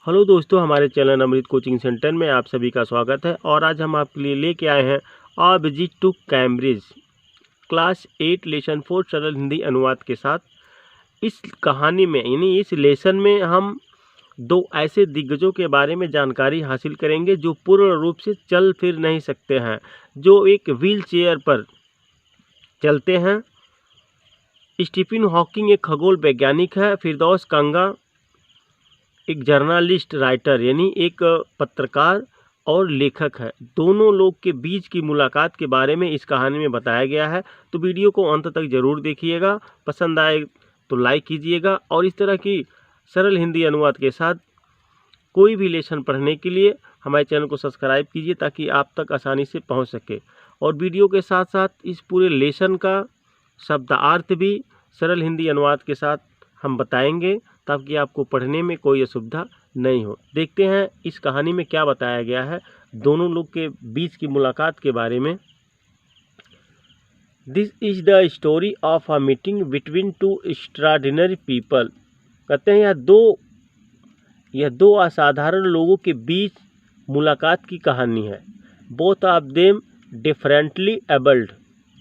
Hello दोस्तों, हमारे channel अमृत coaching centre में आप सभी का स्वागत है। और आज हम आपके लिए लेके आए हैं a visit to Cambridge class 8 lesson 4 सरल हिंदी अनुवाद के साथ। इस कहानी में यानी इस लेसन में हम दो ऐसे दिग्गजों के बारे में जानकारी हासिल करेंगे जो पूर्ण रूप से चल फिर नहीं सकते हैं, जो एक व्हील चेयर पर चलते हैं। स्टीफन हॉकिंग एक खगोल वैज्ञानिक है। फिरदौस कांगा एक जर्नलिस्ट राइटर यानी एक पत्रकार और लेखक है। दोनों लोग के बीच की मुलाकात के बारे में इस कहानी में बताया गया है। तो वीडियो को अंत तक जरूर देखिएगा, पसंद आए तो लाइक कीजिएगा। और इस तरह की सरल हिंदी अनुवाद के साथ कोई भी लेसन पढ़ने के लिए हमारे चैनल को सब्सक्राइब कीजिए ताकि आप तक आसानी से पहुंच सके। और वीडियो के साथ साथ इस पूरे लेसन का शब्दार्थ भी सरल हिंदी अनुवाद के साथ हम बताएंगे ताकि आपको पढ़ने में कोई असुविधा नहीं हो। देखते हैं इस कहानी में क्या बताया गया है दोनों लोग के बीच की मुलाकात के बारे में। This is the story of a meeting between two extraordinary people. कहते हैं यह दो असाधारण लोगों के बीच मुलाकात की कहानी है। Both of them differently abled.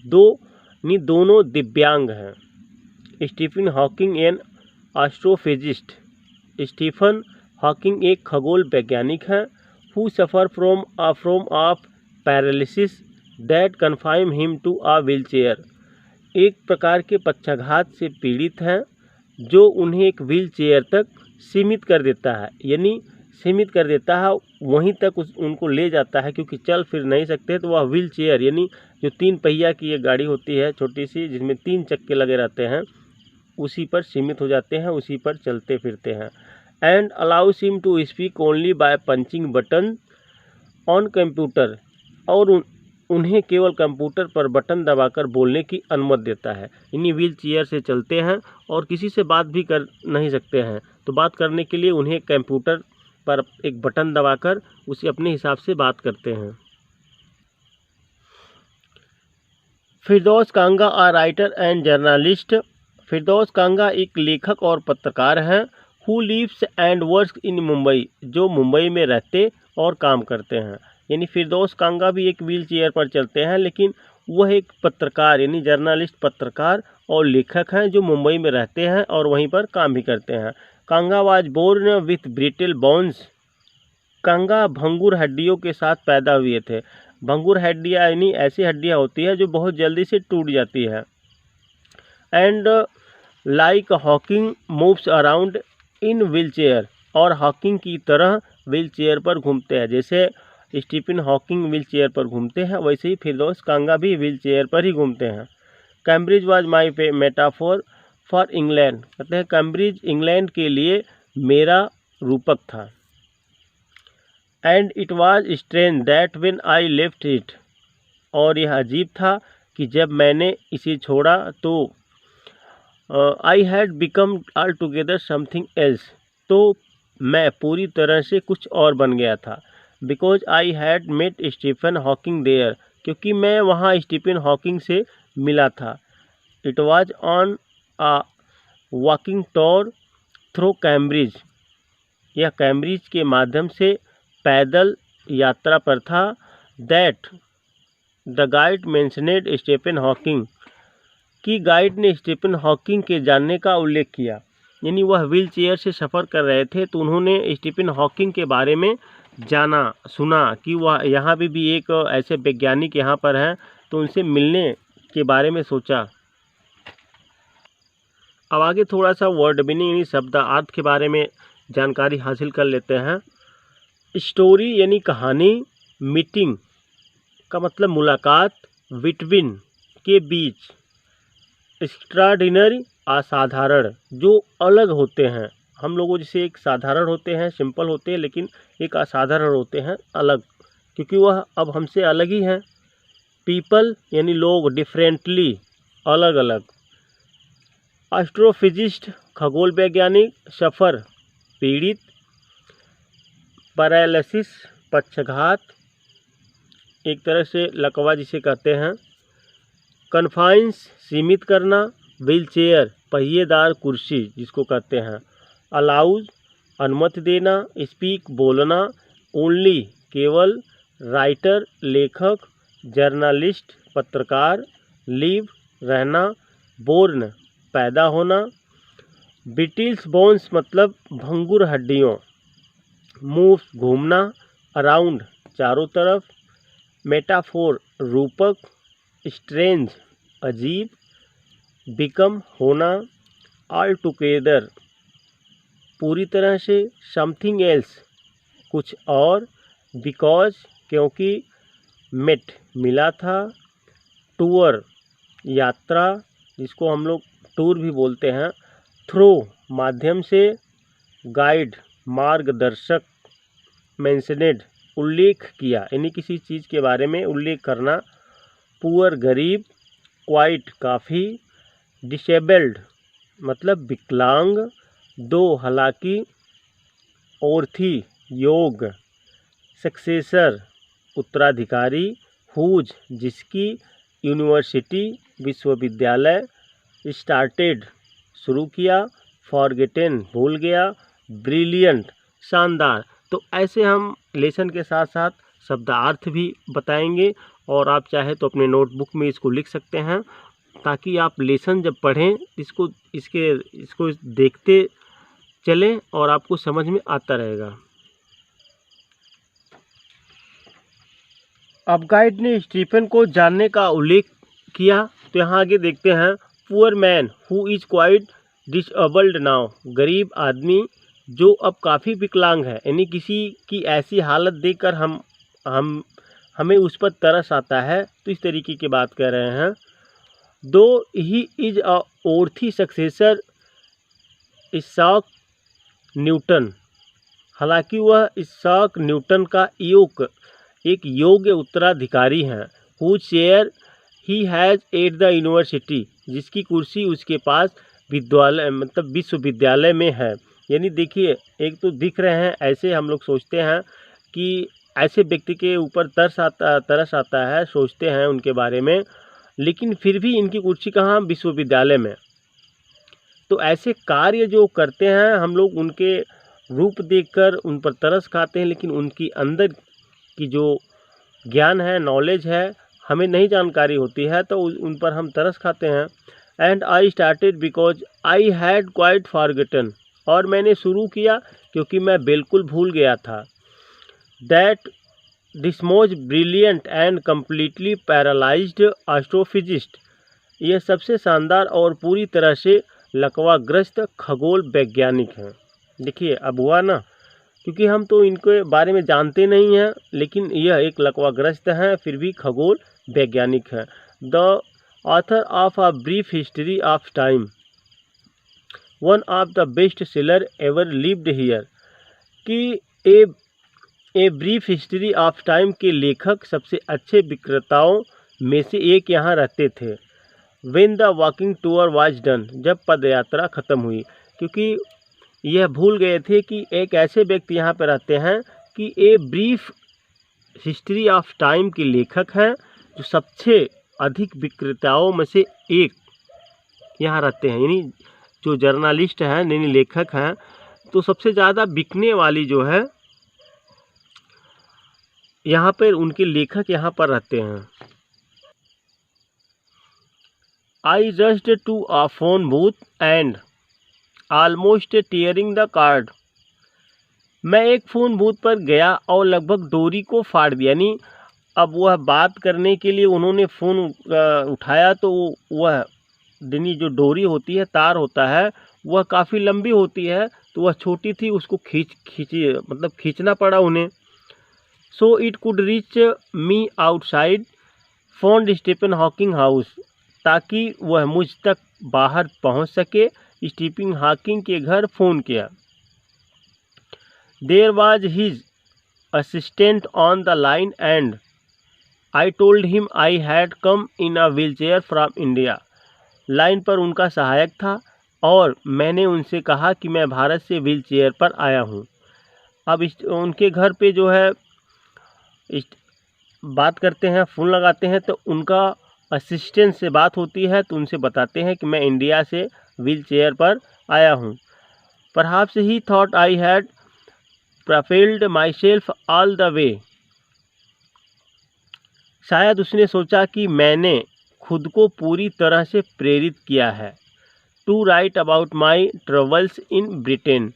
दोनों दिव्यांग हैं। Stephen Hawking an astrophysicist. Stephen Hawking एक खगोल वैज्ञानिक हैं। Who suffer from of paralysis that confine him to a wheel chair. एक प्रकार के पक्षाघात से पीड़ित हैं जो उन्हें एक व्हील चेयर तक सीमित कर देता है, यानी सीमित कर देता है, वहीं तक उनको ले जाता है क्योंकि चल फिर नहीं सकते। तो वह व्हील चेयर यानी जो 3 पहिया की एक गाड़ी होती है छोटी सी जिसमें 3 चक्के लगे रहते हैं, उसी पर सीमित हो जाते हैं, उसी पर चलते फिरते हैं। And allows him to speak only by punching button on computer. और उन्हें केवल कंप्यूटर पर बटन दबाकर बोलने की अनुमति देता है। यानी व्हील चेयर से चलते हैं और किसी से बात भी कर नहीं सकते हैं, तो बात करने के लिए उन्हें कंप्यूटर पर एक बटन दबाकर उसे अपने हिसाब से बात करते हैं। Firdaus Kanga a writer and journalist. Firdaus Kanga एक लेखक और पत्रकार हैं। Who lives and works in Mumbai, जो मुंबई में रहते और काम करते हैं। यानी फिरदौस कांगा भी एक व्हील चेयर पर चलते हैं, लेकिन वह एक पत्रकार यानी जर्नलिस्ट पत्रकार और लेखक हैं जो मुंबई में रहते हैं और वहीं पर काम भी करते हैं। Kanga was born with brittle bones. Kanga भंगुर हड्डियों के साथ पैदा हुए थे। भंगुर हड्डियाँ यानी ऐसी हड्डियाँ होती है जो बहुत जल्दी से टूट जाती है। And like Hawking moves around in wheel chair, और हॉकिंग की तरह व्हील चेयर पर घूमते हैं। जैसे स्टीफन हॉकिंग व्हील चेयर पर घूमते हैं वैसे ही फिरदौस कांगा भी व्हील चेयर पर ही घूमते हैं। Cambridge was my metaphor for England. कहते हैं कैम्ब्रिज इंग्लैंड के लिए मेरा रूपक था। And it was strange that when I left it. और यह अजीब था कि जब मैंने इसे छोड़ा तो I had become all together something else. तो मैं पूरी तरह से कुछ और बन गया था। Because I had met Stephen Hawking there, क्योंकि मैं वहाँ स्टीफन हॉकिंग से मिला था। It was on a walking tour through Cambridge. यह कैम्ब्रिज के माध्यम से पैदल यात्रा पर था। That the guide mentioned Stephen Hawking, की गाइड ने स्टीफन हॉकिंग के जानने का उल्लेख किया। यानी वह व्हील चेयर से सफ़र कर रहे थे तो उन्होंने स्टीफन हॉकिंग के बारे में जाना सुना कि वह यहाँ भी एक ऐसे वैज्ञानिक यहाँ पर हैं, तो उनसे मिलने के बारे में सोचा। अब आगे थोड़ा सा वर्ड मीनिंग यानी शब्दार्थ के बारे में जानकारी हासिल कर लेते हैं। स्टोरी यानी कहानी, मीटिंग का मतलब मुलाकात, बिटवीन के बीच, एक्स्ट्राऑर्डिनरी असाधारण जो अलग होते हैं। हम लोगों जैसे एक साधारण होते हैं, सिंपल होते हैं, लेकिन एक असाधारण होते हैं अलग, क्योंकि वह अब हमसे अलग ही हैं। पीपल यानी लोग, डिफरेंटली अलग अलग। एस्ट्रोफिजिस्ट खगोल वैज्ञानिक, सफ़र पीड़ित, पैरालिसिस पक्षाघात एक तरह से लकवा जिसे कहते हैं, कन्फाइंस सीमित करना, व्हील चेयर पहिएदार कुर्सी जिसको कहते हैं, अलाउज अनुमति देना, स्पीक बोलना, ओनली केवल, राइटर लेखक, जर्नलिस्ट पत्रकार, लिव रहना, बोर्न पैदा होना, ब्रिटल्स बोन्स मतलब भंगुर हड्डियों, मूव घूमना, अराउंड चारों तरफ, मेटाफोर रूपक, स्ट्रेंज अजीब, बिकम होना, ऑल टुगेदर पूरी तरह से, समथिंग एल्स कुछ और, बिकॉज क्योंकि, मेट मिला था, टूर यात्रा जिसको हम लोग टूर भी बोलते हैं, थ्रू माध्यम से, गाइड मार्गदर्शक, मेंशनेड उल्लेख किया यानी किसी चीज़ के बारे में उल्लेख करना, पुअर गरीब, क्वाइट काफ़ी, डिसेबल्ड मतलब विकलांग, दो हालांकि, ऑर्थी योग, सक्सेसर उत्तराधिकारी, हुज जिसकी, यूनिवर्सिटी विश्वविद्यालय, स्टार्टेड शुरू किया, फॉरगेटन भूल गया, ब्रिलियंट शानदार। तो ऐसे हम लेसन के साथ साथ शब्दार्थ भी बताएंगे और आप चाहे तो अपने नोटबुक में इसको लिख सकते हैं ताकि आप लेसन जब पढ़ें इसको देखते चलें और आपको समझ में आता रहेगा। अब गाइड ने स्टीफन को जानने का उल्लेख किया तो यहाँ आगे देखते हैं, poor man who is quite disabled now, गरीब आदमी जो अब काफ़ी विकलांग है, यानी किसी की ऐसी हालत देखकर हमें उस पर तरस आता है, तो इस तरीके की बात कर रहे हैं। Though he is a worthy successor Isaac Newton, हालांकि वह इसाक न्यूटन का एक योग्य उत्तराधिकारी हैं, whose chair he has at the university, जिसकी कुर्सी उसके पास विश्वविद्यालय में है। यानी देखिए, एक तो दिख रहे हैं, ऐसे हम लोग सोचते हैं कि ऐसे व्यक्ति के ऊपर तरस आता है, सोचते हैं उनके बारे में, लेकिन फिर भी इनकी कुर्सी कहाँ, विश्वविद्यालय में। तो ऐसे कार्य जो करते हैं हम लोग उनके रूप देखकर उन पर तरस खाते हैं, लेकिन उनकी अंदर की जो ज्ञान है, नॉलेज है, हमें नहीं जानकारी होती है, तो उन पर हम तरस खाते हैं। And I started because I had quite forgotten, और मैंने शुरू किया क्योंकि मैं बिल्कुल भूल गया था। That this most brilliant and completely paralysed astrophysicist, यह सबसे शानदार और पूरी तरह से लकवाग्रस्त खगोल वैज्ञानिक हैं। देखिए अब हुआ ना, क्योंकि हम तो इनके बारे में जानते नहीं हैं, लेकिन यह एक लकवाग्रस्त हैं, फिर भी खगोल वैज्ञानिक हैं। The author of a brief history of time, one of the best seller ever lived here, कि a brief history of time के लेखक सबसे अच्छे विक्रेताओं में से एक यहाँ रहते थे। When the walking tour was done, जब पदयात्रा खत्म हुई, क्योंकि यह भूल गए थे कि एक ऐसे व्यक्ति यहाँ पर रहते हैं कि a brief history of time के लेखक हैं, जो सबसे अधिक विक्रेताओं में से एक यहाँ रहते हैं, यानी जो जर्नलिस्ट हैं यानी लेखक हैं, तो सबसे ज़्यादा बिकने वाली जो है यहाँ पर उनके लेखक यहाँ पर रहते हैं। I rushed to a phone booth and almost tearing the card, मैं एक फ़ोन बूथ पर गया और लगभग डोरी को फाड़ दिया। यानी अब वह बात करने के लिए उन्होंने फ़ोन उठाया तो वह यानी जो डोरी होती है, तार होता है, वह काफ़ी लंबी होती है, तो वह छोटी थी, उसको खींचना पड़ा उन्हें। So it could reach me outside phone Stephen Hawking house, ताकि वह मुझ तक बाहर पहुंच सके। स्टीफन हॉकिंग के घर फ़ोन किया। There was his assistant on the line and I told him I had come in a wheelchair from India, line पर उनका सहायक था और मैंने उनसे कहा कि मैं भारत से व्हीलचेयर पर आया हूँ। अब उनके घर पे जो है बात करते हैं, फ़ोन लगाते हैं, तो उनका असिस्टेंट से बात होती है, तो उनसे बताते हैं कि मैं इंडिया से व्हीलचेयर पर आया हूँ। Perhaps he thought I had propelled myself all the way. शायद उसने सोचा कि मैंने खुद को पूरी तरह से प्रेरित किया है। To write about my travels in Britain,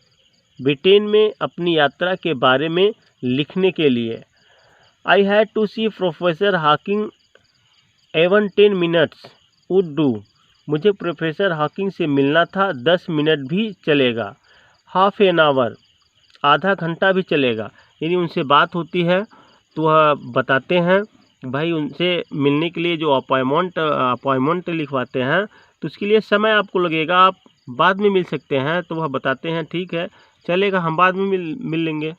Britain में अपनी यात्रा के बारे में लिखने के लिए। I had to see professor Hawking, even 10 minutes would do, मुझे प्रोफेसर हॉकिंग से मिलना था, 10 मिनट भी चलेगा। हाफ एन आवर, आधा घंटा भी चलेगा। यानी उनसे बात होती है तो वह बताते हैं भाई उनसे मिलने के लिए जो अपॉइंटमेंट लिखवाते हैं तो उसके लिए समय आपको लगेगा, आप बाद में मिल सकते हैं। तो वह बताते हैं ठीक है चलेगा, हम बाद में मिल लेंगे।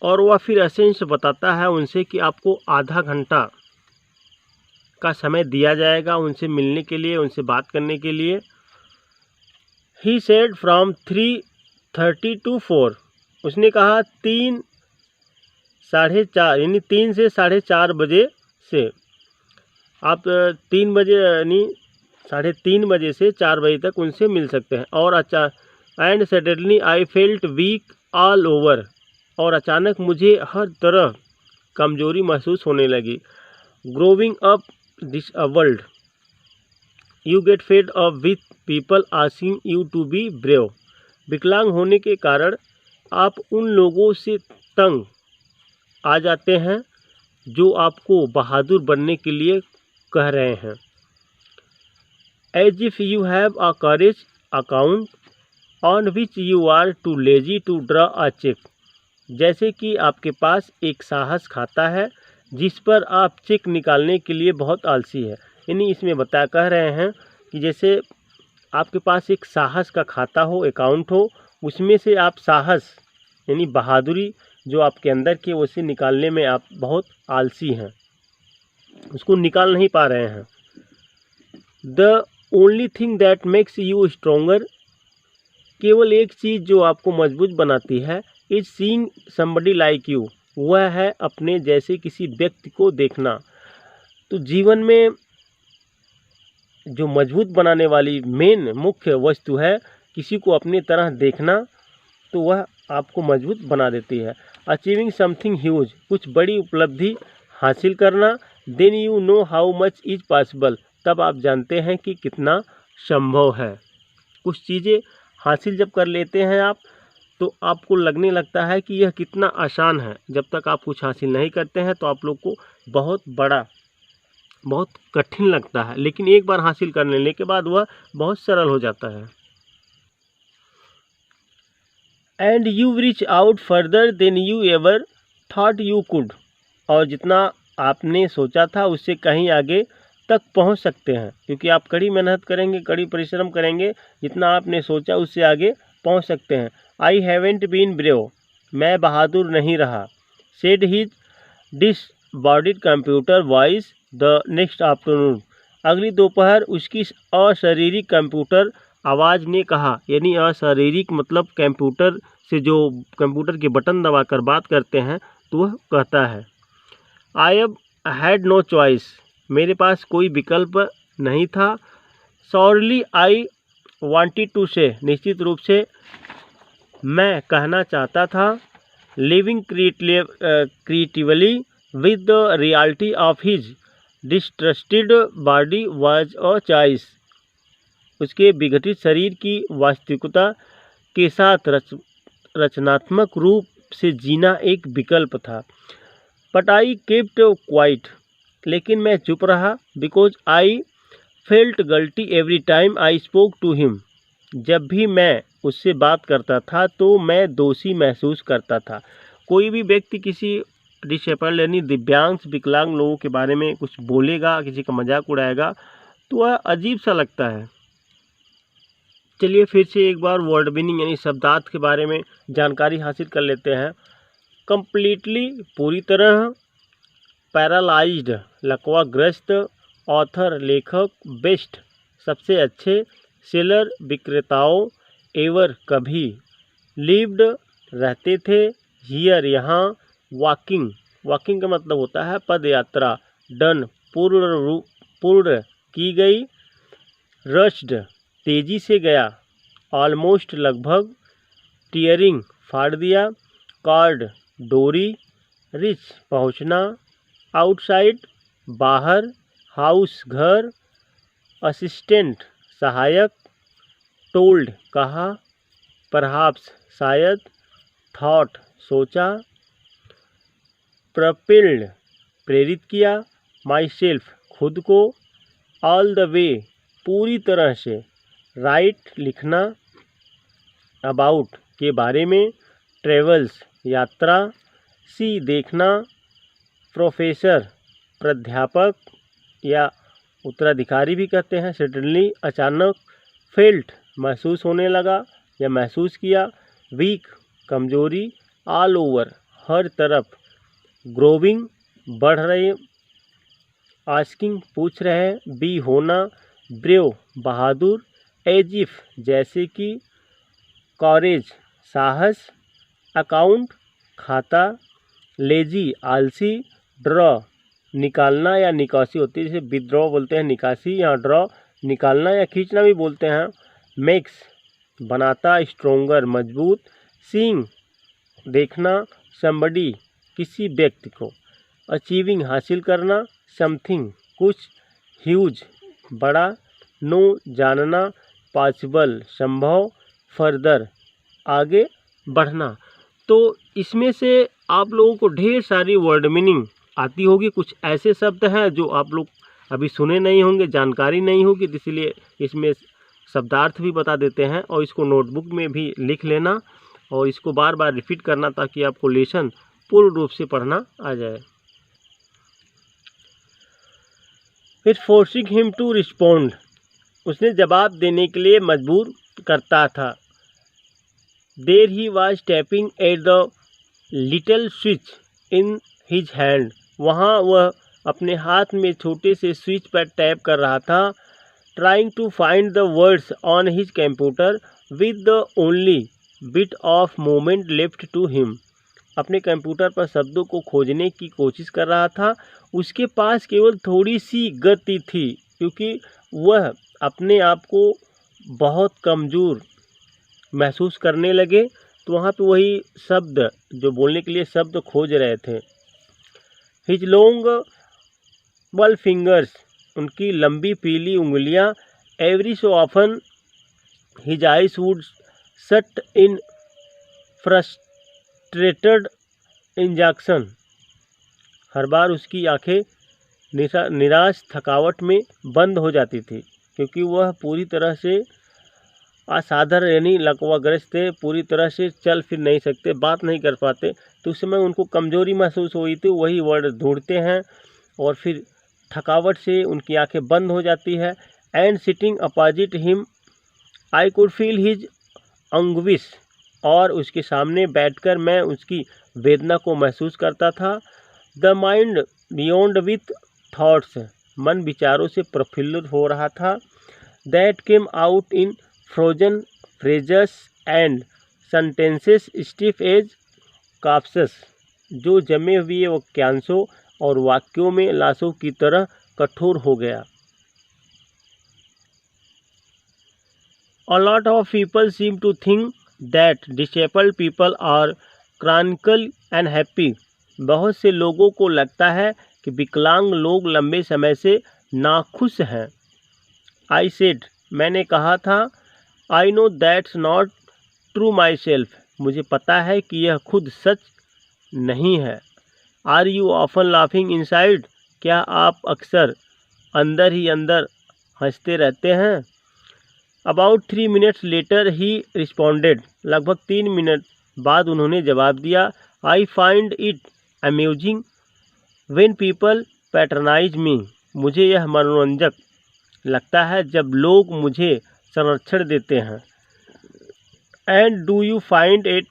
और वह फिर एसेंस बताता है उनसे कि आपको आधा घंटा का समय दिया जाएगा उनसे मिलने के लिए, उनसे बात करने के लिए। ही सेड फ्रॉम 3:30 to 4, उसने कहा 3 साढ़े 4 यानी 3 से 4:30 बजे से आप 3 बजे यानी 3:30 बजे से 4 बजे तक उनसे मिल सकते हैं। और and suddenly I felt weak all over, और अचानक मुझे हर तरह कमजोरी महसूस होने लगी। Growing up this world you get fed up with people asking you to be brave, विकलांग होने के कारण आप उन लोगों से तंग आ जाते हैं जो आपको बहादुर बनने के लिए कह रहे हैं। As if you have a courage account on which you are too lazy to draw a cheque, जैसे कि आपके पास एक साहस खाता है जिस पर आप चेक निकालने के लिए बहुत आलसी है। यानी इसमें कह रहे हैं कि जैसे आपके पास एक साहस का खाता हो, अकाउंट हो, उसमें से आप साहस यानी बहादुरी जो आपके अंदर की उसे निकालने में आप बहुत आलसी हैं, उसको निकाल नहीं पा रहे हैं। The only thing that makes you stronger, केवल एक चीज़ जो आपको मजबूत बनाती है, is seeing somebody like you, वह है अपने जैसे किसी व्यक्ति को देखना। तो जीवन में जो मजबूत बनाने वाली मुख्य वस्तु है किसी को अपनी तरह देखना, तो वह आपको मजबूत बना देती है। अचीविंग समथिंग ह्यूज, कुछ बड़ी उपलब्धि हासिल करना। Then you know how much is possible, तब आप जानते हैं कि कितना संभव है। कुछ चीज़ें हासिल जब कर लेते हैं आप तो आपको लगने लगता है कि यह कितना आसान है। जब तक आप कुछ हासिल नहीं करते हैं तो आप लोग को बहुत बड़ा, बहुत कठिन लगता है, लेकिन एक बार हासिल कर लेने के बाद वह बहुत सरल हो जाता है। And you reach out further than you ever thought you could, और जितना आपने सोचा था उससे कहीं आगे तक पहुंच सकते हैं, क्योंकि आप कड़ी मेहनत करेंगे, कड़ी परिश्रम करेंगे, जितना आपने सोचा उससे आगे पहुंच सकते हैं। आई हैवेंट बीन ब्रेव, मैं बहादुर नहीं रहा। Said his disembodied computer voice the next afternoon, अगली दोपहर उसकी अशारीरिक कंप्यूटर आवाज़ ने कहा। यानी अशारीरिक मतलब कंप्यूटर से जो कंप्यूटर के बटन दबाकर बात करते हैं तो वह कहता है आई हैड नो चॉइस, मेरे पास कोई विकल्प नहीं था। सॉरली आई वांटेड टू से, निश्चित रूप से मैं कहना चाहता था। Living creatively with the reality of his distrusted body was a choice, उसके विघटित शरीर की वास्तविकता के साथ रचनात्मक रूप से जीना एक विकल्प था। बट आई केप्ट क्वाइट, लेकिन मैं चुप रहा। Because I felt guilty every time I spoke to him, जब भी मैं उससे बात करता था तो मैं दोषी महसूस करता था। कोई भी व्यक्ति किसी डिसेबल्ड यानी दिव्यांग विकलांग लोगों के बारे में कुछ बोलेगा, किसी का मजाक उड़ाएगा, तो वह अजीब सा लगता है। चलिए फिर से एक बार वर्ड मीनिंग यानी शब्दार्थ के बारे में जानकारी हासिल कर लेते हैं। कंप्लीटली, पूरी तरह। पैरालाइज्ड, लकवाग्रस्त। ऑथर, लेखक। बेस्ट, सबसे अच्छे। सेलर, विक्रेताओं। एवर, कभी। लिव्ड, रहते थे। हियर, यहाँ। वॉकिंग, वॉकिंग का मतलब होता है पद यात्रा। डन, पूर्ण की गई। रश्ड, तेजी से गया। ऑलमोस्ट लगभग, टीयरिंग फाड़ दिया, कार्ड डोरी, रिच पहुंचना, आउटसाइड बाहर, हाउस घर, असिस्टेंट सहायक, टोल्ड कहा, परहाप्स शायद, थॉट सोचा, प्रपिल्ड प्रेरित किया, माई सेल्फ खुद को, ऑल द वे पूरी तरह से, राइट लिखना, अबाउट के बारे में, ट्रेवल्स यात्रा, सी देखना, प्रोफेसर प्राध्यापक या उत्तराधिकारी भी कहते हैं, सडनली अचानक, फेल्ट महसूस होने लगा या महसूस किया, वीक कमजोरी, ऑल ओवर हर तरफ, ग्रोविंग बढ़ रहे, आस्किंग पूछ रहे, बी होना, ब्रेव बहादुर, एज इफ जैसे कि, कॉरेज साहस, अकाउंट खाता, लेजी आलसी, ड्रॉ निकालना या निकासी होती है, जैसे विड्रॉ बोलते हैं निकासी, या ड्रॉ निकालना या खींचना भी बोलते हैं, मेक्स बनाता, स्ट्रोंगर मजबूत, सीइंग देखना, समबडी किसी व्यक्ति को, अचीविंग हासिल करना, समथिंग कुछ, ह्यूज बड़ा, नो जानना, पॉसिबल संभव, फर्दर आगे बढ़ना। तो इसमें से आप लोगों को ढेर सारी वर्ड मीनिंग आती होगी। कुछ ऐसे शब्द हैं जो आप लोग अभी सुने नहीं होंगे, जानकारी नहीं होगी, इसलिए इसमें शब्दार्थ भी बता देते हैं और इसको नोटबुक में भी लिख लेना और इसको बार बार रिपीट करना ताकि आपको लेसन पूर्ण रूप से पढ़ना आ जाए। फिर फोर्सिंग हिम टू रिस्पोंड, उसने जवाब देने के लिए मजबूर करता था। There he was tapping at the little switch in his hand, वहाँ वह अपने हाथ में छोटे से स्विच पर टैप कर रहा था। Trying to find the words on his computer with the only bit of moment left to him, अपने कंप्यूटर पर शब्दों को खोजने की कोशिश कर रहा था। उसके पास केवल थोड़ी सी गति थी क्योंकि वह अपने आप को बहुत कमज़ोर महसूस करने लगे, तो वहाँ पे वही शब्द जो बोलने के लिए शब्द खोज रहे थे। हिज लॉन्ग बल फिंगर्स, उनकी लंबी पीली उंगलियाँ, every so often his eyes would shut in frustrated injection, हर बार उसकी आंखें निराश थकावट में बंद हो जाती थी क्योंकि वह पूरी तरह से असाधारण यानी लकवाग्रस्त थे, पूरी तरह से चल फिर नहीं सकते, बात नहीं कर पाते, तो उस समय उनको कमजोरी महसूस हुई थी। वही वर्ड ढूंढते हैं और फिर थकावट से उनकी आंखें बंद हो जाती है। And sitting opposite him I could feel his anguish, और उसके सामने बैठकर मैं उसकी वेदना को महसूस करता था। The mind beyond with thoughts, मन विचारों से प्रफुल्लित हो रहा था। That came out in frozen phrases and sentences stiff as corpses, जो जमे हुए वाक्यांशों और वाक्यों में लाशों की तरह कठोर हो गया। A lot of people seem to think that disabled people are chronical and happy. बहुत से लोगों को लगता है कि विकलांग लोग लंबे समय से नाखुश हैं। I said, मैंने कहा था, I know that's not true myself. मुझे पता है कि यह खुद सच नहीं है। Are you often laughing inside? क्या आप अक्सर अंदर ही अंदर हंसते रहते हैं? About 3 minutes later he responded. लगभग 3 मिनट बाद उन्होंने जवाब दिया, I find it amusing when people patronize me. मुझे यह मनोरंजक लगता है जब लोग मुझे संरक्षण देते हैं। And do you find it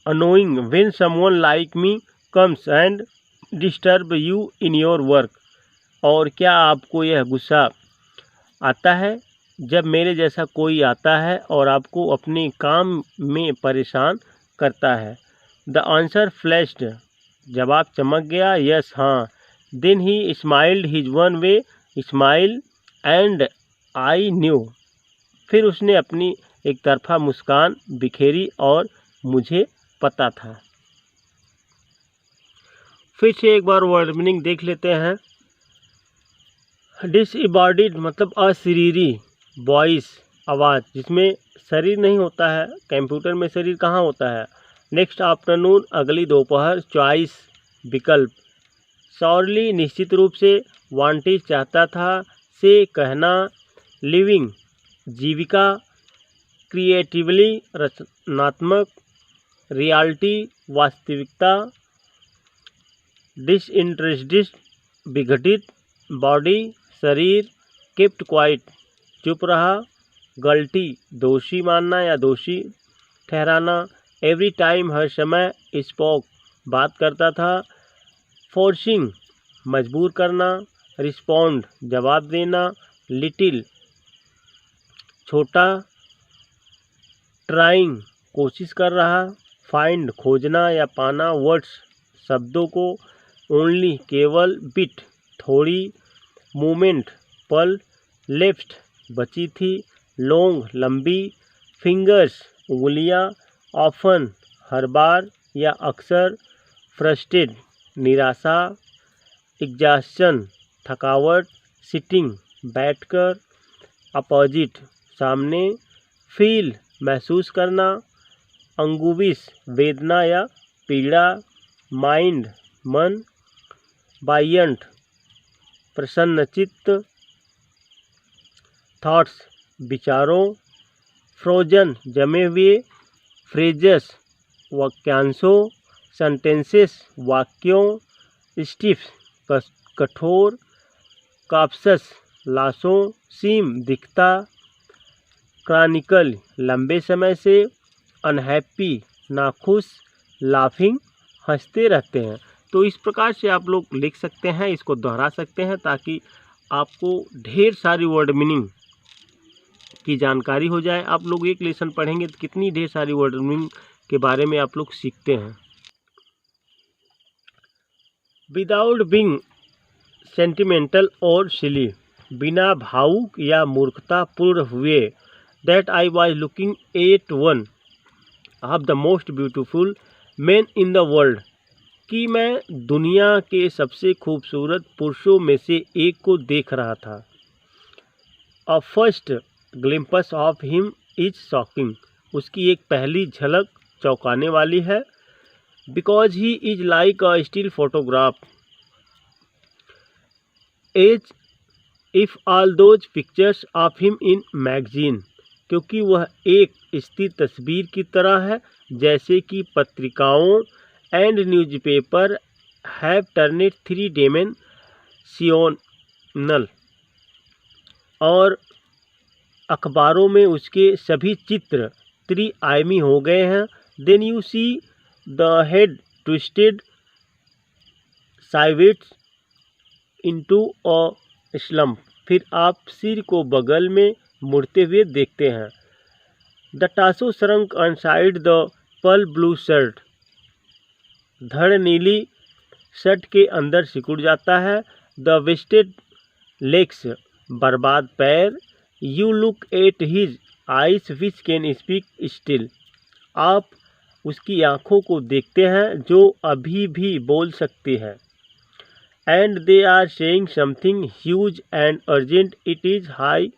annoying when someone like me comes and disturb you in your work? और क्या आपको यह गुस्सा आता है जब मेरे जैसा कोई आता है और आपको अपने काम में परेशान करता है? द आंसर फ्लैश्ड, जवाब चमक गया, यस हाँ। Then he smiled his one way smile and I knew, फिर उसने अपनी एक तरफा मुस्कान बिखेरी और मुझे पता था। फिर से एक बार वर्ड मीनिंग देख लेते हैं। डिसएबॉडीड मतलब अशरीरी, वॉइस आवाज़ जिसमें शरीर नहीं होता है, कंप्यूटर में शरीर कहाँ होता है। नेक्स्ट आफ्टरनून अगली दोपहर, चॉइस विकल्प, श्योरली निश्चित रूप से, वांटेड चाहता था, से कहना, लिविंग जीविका, क्रिएटिवली रचनात्मक, रियलिटी वास्तविकता, डिसइंटरेस्टेड विघटित, बॉडी शरीर, केप्ट क्वाइट चुप रहा, गल्टी दोषी मानना या दोषी ठहराना, एवरी टाइम हर समय, स्पोक बात करता था, फोर्सिंग मजबूर करना, रिस्पॉन्ड जवाब देना, लिटिल छोटा, ट्राइंग कोशिश कर रहा, फाइंड खोजना या पाना, वर्ड्स शब्दों को, ओनली केवल, बिट थोड़ी, मोमेंट पल, लेफ्ट बची थी, लॉन्ग लंबी, फिंगर्स उंगलियां, ऑफन हर बार या अक्सर, फ्रस्ट्रेटेड निराशा, एग्जॉस्शन थकावट, सिटिंग बैठकर, अपोजिट सामने, फील महसूस करना, अंगुविश वेदना या पीड़ा, माइंड मन, बायंट प्रसन्नचित्त, थॉट्स विचारों, फ्रोजन जमे हुए, फ्रेजेस वाक्यांशों, सेंटेंसेस वाक्यों, स्टिफ कठोर, कॉप्सस लाशों, सीम दिखता, क्रॉनिकल लंबे समय से, अनहैप्पी नाखुश, लाफिंग हंसते रहते हैं। तो इस प्रकार से आप लोग लिख सकते हैं, इसको दोहरा सकते हैं ताकि आपको ढेर सारी वर्ड मीनिंग की जानकारी हो जाए। आप लोग एक लेसन पढ़ेंगे तो कितनी ढेर सारी वर्ड मीनिंग के बारे में आप लोग सीखते हैं। विदाउट बीइंग सेंटिमेंटल और सिली, बिना भावुक या मूर्खता पूर्ण हुए, that I was looking at one of the most beautiful man in the world, कि मैं दुनिया के सबसे खूबसूरत पुरुषों में से एक को देख रहा था। A first glimpse of him is shocking, उसकी एक पहली झलक चौंकाने वाली है। Because he is like a still photograph, as if all those pictures of him in magazine, क्योंकि वह एक स्थिर तस्वीर की तरह है जैसे कि पत्रिकाओं and newspaper have turned three dimensional, और अखबारों में उसके सभी चित्र त्रिआयामी हो गए हैं। Then you see the head twisted sideways into a slump, फिर आप सिर को बगल में मुड़ते हुए देखते हैं। The torso shrunk inside the pearl blue shirt, धड़ नीली शर्ट के अंदर सिकुड़ जाता है। द वेस्टेड लेग्स, बर्बाद पैर। You look at his eyes which can speak still, आप उसकी आँखों को देखते हैं जो अभी भी बोल सकती है। And they are saying something huge and urgent, it is high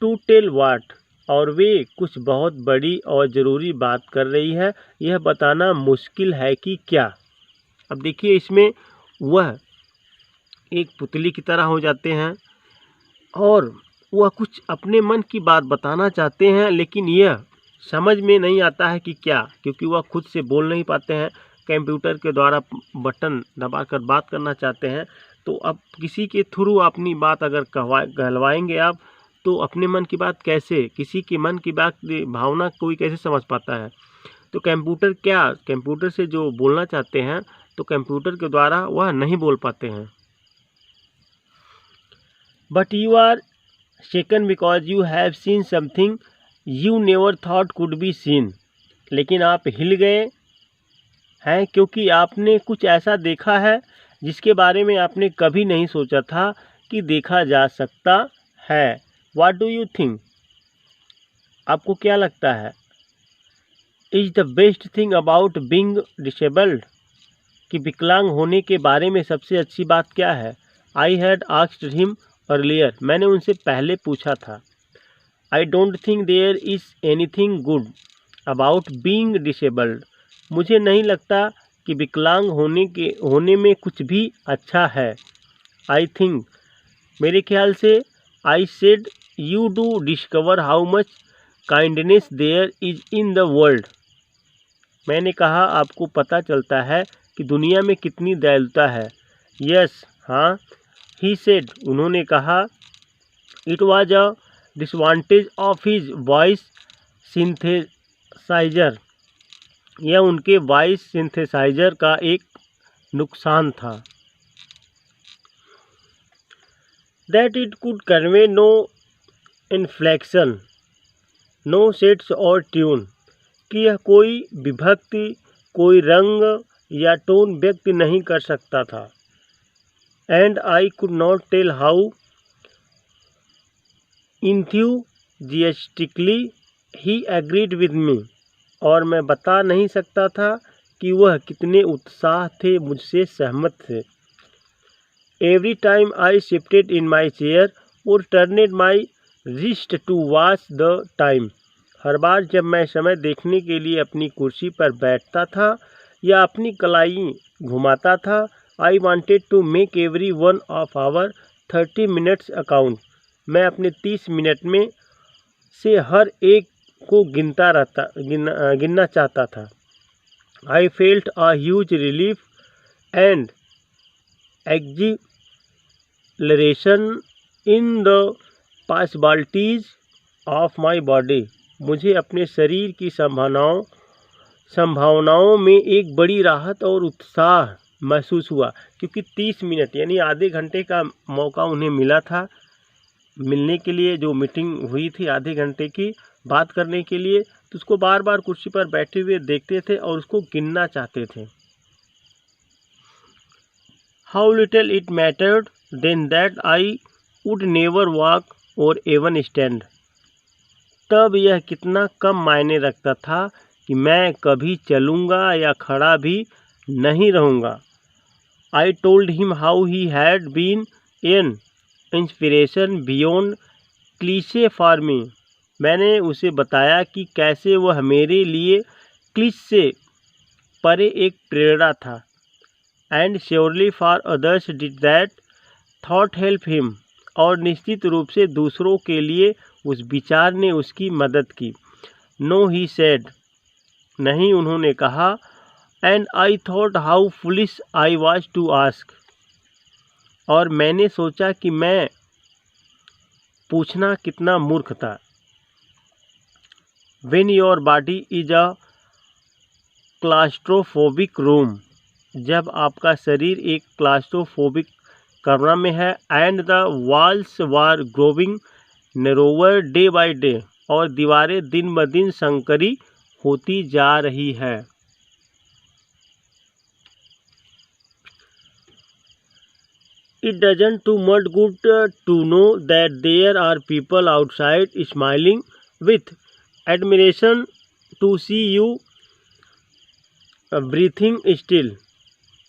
to tell what, और वे कुछ बहुत बड़ी और ज़रूरी बात कर रही है, यह बताना मुश्किल है कि क्या। अब देखिए इसमें वह एक पुतली की तरह हो जाते हैं और वह कुछ अपने मन की बात बताना चाहते हैं, लेकिन यह समझ में नहीं आता है कि क्या, क्योंकि वह खुद से बोल नहीं पाते हैं। कंप्यूटर के द्वारा बटन दबाकर बात करना चाहते हैं। तो अब किसी के थ्रू अपनी बात अगर कहलवाएंगे आप, तो अपने मन की बात कैसे, किसी के मन की बात भावना कोई कैसे समझ पाता है। तो कंप्यूटर से जो बोलना चाहते हैं तो कंप्यूटर के द्वारा वह नहीं बोल पाते हैं। But you are shaken because you have seen something you never thought could be seen, लेकिन आप हिल गए हैं क्योंकि आपने कुछ ऐसा देखा है जिसके बारे में आपने कभी नहीं सोचा था कि देखा जा सकता है। What do you think? आपको क्या लगता है? Is the best thing about being disabled, कि विकलांग होने के बारे में सबसे अच्छी बात क्या है? I had asked him earlier, मैंने उनसे पहले पूछा था। I don't think there is anything good about being disabled, मुझे नहीं लगता कि विकलांग होने में कुछ भी अच्छा है। आई थिंक, मेरे ख्याल से, I said you do discover how much kindness there is in the world, मैंने कहा आपको पता चलता है कि दुनिया में कितनी दयालुता है। यस, हाँ, ही सेड, उन्होंने कहा। It was a disadvantage of his voice synthesizer, यह उनके वॉइस सिंथेसाइजर का एक नुकसान था। That it could convey no inflection, no sets or tune, कि यह कोई विभक्ति, कोई रंग या टोन व्यक्त नहीं कर सकता था। And I could not tell how enthusiastically he agreed with me, और मैं बता नहीं सकता था कि वह कितने उत्साह थे मुझसे सहमत थे। Every time I shifted in my chair और turned my wrist to watch the time, हर बार जब मैं समय देखने के लिए अपनी कुर्सी पर बैठता था या अपनी कलाई घुमाता था, I wanted to make every one of our 30 minutes account, मैं अपने 30 मिनट में से हर एक को गिनना चाहता था। I felt a huge relief and exhilaration in the possibilities of my body, मुझे अपने शरीर की संभावनाओं में एक बड़ी राहत और उत्साह महसूस हुआ, क्योंकि 30 मिनट यानी आधे घंटे का मौका उन्हें मिला था मिलने के लिए। जो मीटिंग हुई थी आधे घंटे की बात करने के लिए, तो उसको बार बार कुर्सी पर बैठे हुए देखते थे और उसको गिनना चाहते थे। How little it mattered then that I would never walk or even stand, तब यह कितना कम मायने रखता था कि मैं कभी चलूँगा या खड़ा भी नहीं रहूँगा। I told him how he had been an inspiration beyond cliche for me, मैंने उसे बताया कि कैसे वह मेरे लिए क्लिश से परे एक प्रेरणा था। And surely for others did that thought help him, और निश्चित रूप से दूसरों के लिए उस विचार ने उसकी मदद की। नो, ही सेड, नहीं, उन्होंने कहा। And I thought how foolish I was to ask, और मैंने सोचा कि मैं पूछना कितना मूर्ख था। When your body is a claustrophobic room, जब आपका शरीर एक क्लास्ट्रोफोबिक कमरा में है। And the walls were growing narrower day by day, और दीवारें दिन ब दिन संकरी होती जा रही है। It doesn't do much good to know that there are people outside smiling with admiration to see you breathing still,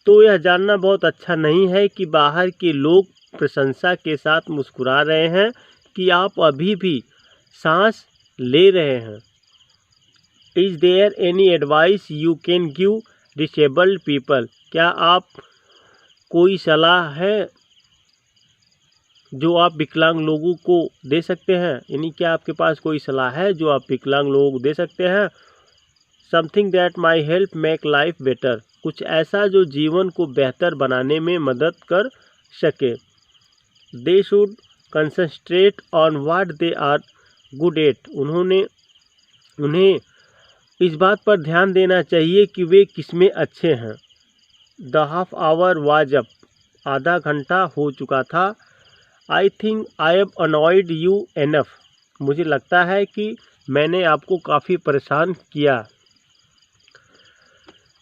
तो यह जानना बहुत अच्छा नहीं है कि बाहर के लोग प्रशंसा के साथ मुस्कुरा रहे हैं कि आप अभी भी सांस ले रहे हैं। Is there any advice you can give disabled people, क्या आप कोई सलाह है जो आप विकलांग लोगों को दे सकते हैं, यानी क्या आपके पास कोई सलाह है जो आप विकलांग लोगों को दे सकते हैं? Something that my help make life better, कुछ ऐसा जो जीवन को बेहतर बनाने में मदद कर सके। They should concentrate on what they are good at, उन्हें इस बात पर ध्यान देना चाहिए कि वे किसमें अच्छे हैं। The half hour was up, आधा घंटा हो चुका था। I think I have annoyed you enough, मुझे लगता है कि मैंने आपको काफ़ी परेशान किया।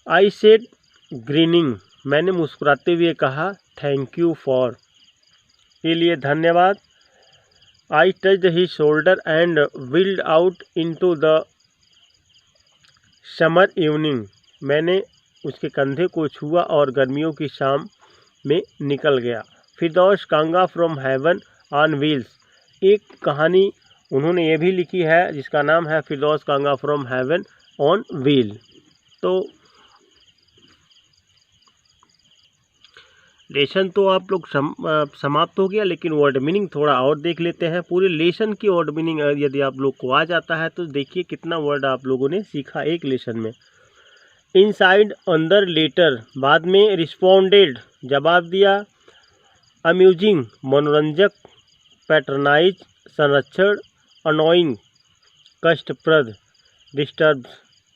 आई सेड ग्रीनिंग, मैंने मुस्कुराते हुए कहा। थैंक यू फॉर, के लिए धन्यवाद। आई touched his shoulder and wheeled out into the summer evening. मैंने उसके कंधे को छुआ और गर्मियों की शाम में निकल गया। फिरदौस कांगा फ्रॉम हेवन ऑन व्हील्स। एक कहानी उन्होंने ये भी लिखी है जिसका नाम है फिरदौस कांगा फ्रॉम हेवन ऑन व्हील। तो लेसन तो आप लोग समाप्त हो गया, लेकिन वर्ड मीनिंग थोड़ा और देख लेते हैं। पूरे लेसन की वर्ड मीनिंग यदि आप लोग को आ जाता है तो देखिए कितना वर्ड आप लोगों ने सीखा एक लेसन में। इनसाइड अंदर, लेटर बाद में, रिस्पोंडेड जवाब दिया, अम्यूजिंग मनोरंजक, पैटर्नाइज संरक्षण, अनोइंग कष्टप्रद, डिस्टर्ब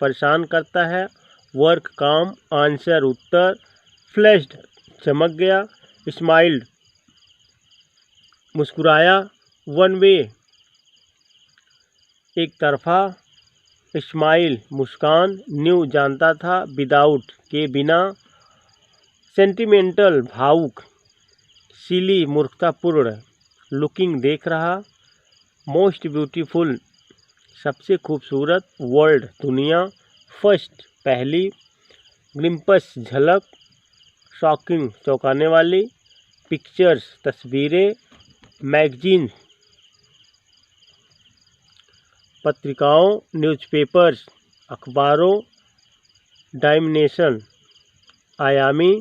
परेशान करता है, वर्क काम, आंसर उत्तर, फ्लैश्ड चमक गया, स्माइल्ड मुस्कुराया, वन वे एक तरफा, स्माइल मुस्कान, न्यू जानता था, विदाउट के बिना, सेंटिमेंटल भावुक, सिली मूर्खतापूर्ण, लुकिंग देख रहा, मोस्ट ब्यूटीफुल सबसे खूबसूरत, वर्ल्ड दुनिया, फर्स्ट पहली, ग्लिम्पस झलक, शॉकिंग चौंकाने वाली, पिक्चर्स तस्वीरें, मैगजीन पत्रिकाओं, न्यूज़पेपर्स अखबारों, डायमेंशन आयामी,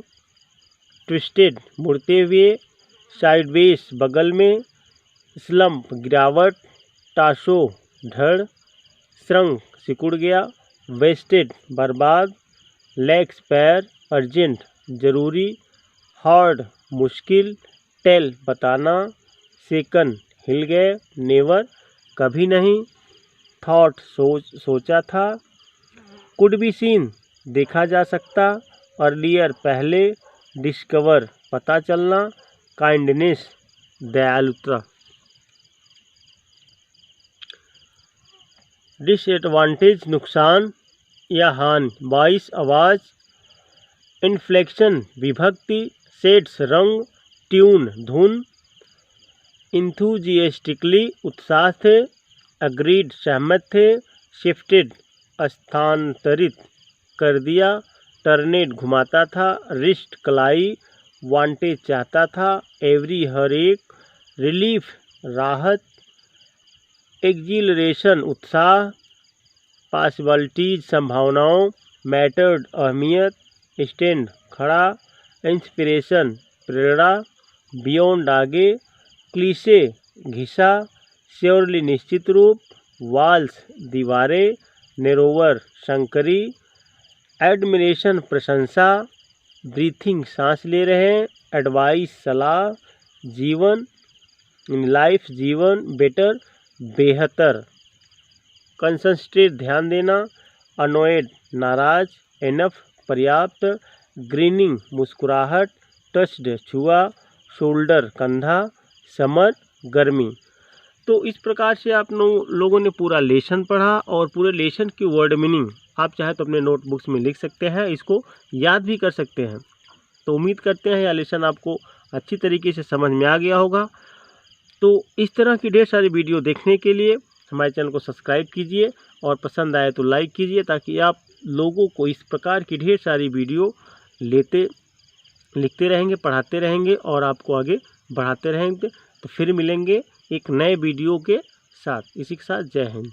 ट्विस्टेड मुड़ते हुए, साइडवेज बगल में, स्लम्प गिरावट, टासो धड़, श्रंक सिकुड़ गया, वेस्टेड बर्बाद, लेग्स पैर, अर्जेंट जरूरी, हार्ड मुश्किल, टेल बताना, सेकन हिल गए, नेवर कभी नहीं, थॉट सोचा था, कुड बी सीन देखा जा सकता, अर्लियर पहले, डिस्कवर पता चलना, काइंडनेस दयालुता। डिसएडवांटेज नुकसान या हानि, वॉइस आवाज़, इन्फ्लेक्शन विभक्ति, शेड्स रंग, ट्यून धुन, इंथुजिएस्टिकली उत्साह थे, अग्रीड सहमत थे, शिफ्टेड स्थानांतरित कर दिया, टर्नेड घुमाता था, रिस्ट कलाई, वांटेज चाहता था, एवरी हर एक, रिलीफ राहत, एक्जिलरेशन उत्साह, पॉसिबिलिटीज संभावनाओं, मैटर्ड अहमियत, स्टैंड खड़ा, इंस्पिरेशन प्रेरणा, बियॉन्ड आगे, क्लीशे घिसा, श्योरली निश्चित रूप, वॉल्स दीवारें, नैरोवर संकरी, एडमिरेशन प्रशंसा, ब्रीथिंग सांस ले रहे हैं, एडवाइस सलाह, जीवन लाइफ जीवन, बेटर बेहतर, कंसंट्रेट ध्यान देना, अनोयड नाराज, एनफ पर्याप्त, ग्रीनिंग मुस्कुराहट, टच्ड छुआ, शोल्डर कंधा, समर गर्मी। तो इस प्रकार से आप लोगों ने पूरा लेसन पढ़ा और पूरे लेसन की वर्ड मीनिंग आप चाहे तो अपने नोटबुक्स में लिख सकते हैं, इसको याद भी कर सकते हैं। तो उम्मीद करते हैं यह लेसन आपको अच्छी तरीके से समझ में आ गया होगा। तो इस तरह की ढेर सारी वीडियो देखने के लिए हमारे चैनल को सब्सक्राइब कीजिए और पसंद आए तो लाइक कीजिए, ताकि आप लोगों को इस प्रकार की ढेर सारी वीडियो लिखते रहेंगे, पढ़ाते रहेंगे और आपको आगे बढ़ाते रहेंगे। तो फिर मिलेंगे एक नए वीडियो के साथ। इसी के साथ जय हिंद।